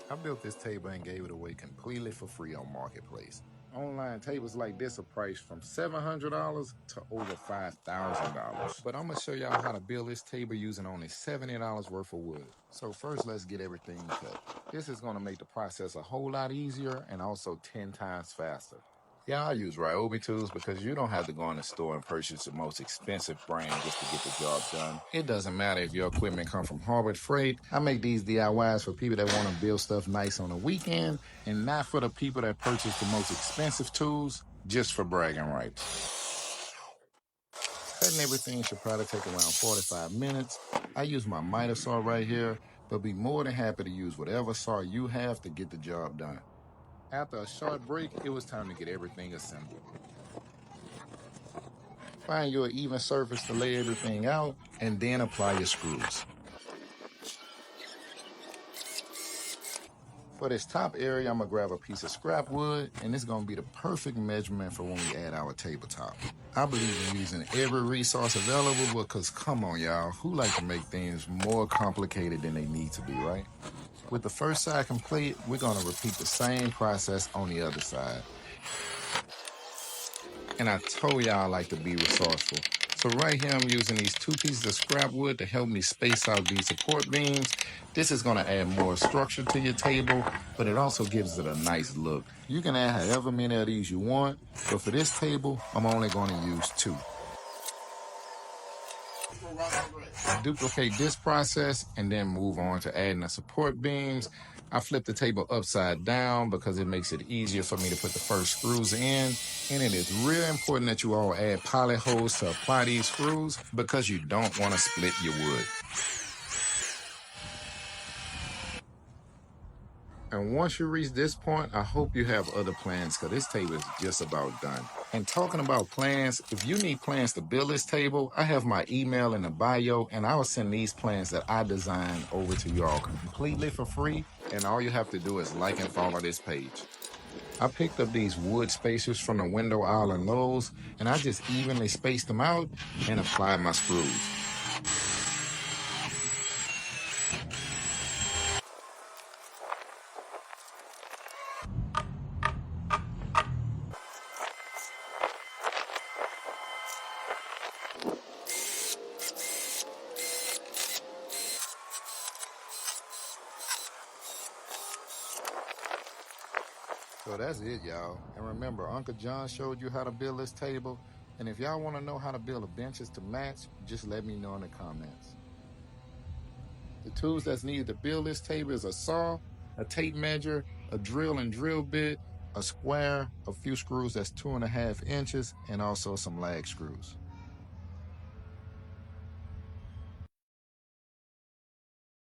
I built this table and gave it away completely for free on Marketplace. Online tables like this are priced from $700 to over $5,000. But I'm gonna show y'all how to build this table using only $70 worth of wood. So first, let's get everything cut. This is gonna make the process a whole lot easier and also 10 times faster. Yeah, I use Ryobi tools because you don't have to go in the store and purchase the most expensive brand just to get the job done. It doesn't matter if your equipment comes from Harbor Freight. I make these DIYs for people that want to build stuff nice on the weekend and not for the people that purchase the most expensive tools just for bragging rights. Cutting everything should probably take around 45 minutes. I use my miter saw right here, but be more than happy to use whatever saw you have to get the job done. After a short break, it was time to get everything assembled. Find your even surface to lay everything out, and then apply your screws. For this top area, I'm gonna grab a piece of scrap wood, and it's gonna be the perfect measurement for when we add our tabletop. I believe in using every resource available because come on, y'all, who like to make things more complicated than they need to be, right? With the first side complete, we're gonna repeat the same process on the other side. And I told y'all I like to be resourceful. So right here, I'm using these two pieces of scrap wood to help me space out these support beams. This is gonna add more structure to your table, but it also gives it a nice look. You can add however many of these you want, but for this table, I'm only gonna use two. Duplicate this process and then move on to adding the support beams. I flip the table upside down because it makes it easier for me to put the first screws in. And it is real important that you all add poly holes to apply these screws because you don't want to split your wood. And once you reach this point, I hope you have other plans because this table is just about done. And talking about plans, if you need plans to build this table, I have my email in the bio and I will send these plans that I designed over to you all completely for free. And all you have to do is like and follow this page. I picked up these wood spacers from the window aisle in Lowe's and I just evenly spaced them out and applied my screws. So that's it, y'all. And remember, Uncle John showed you how to build this table. And if y'all want to know how to build a benches to match, just let me know in the comments. The tools that's needed to build this table is a saw, a tape measure, a drill and drill bit, a square, a few screws that's 2.5 inches, and also some lag screws.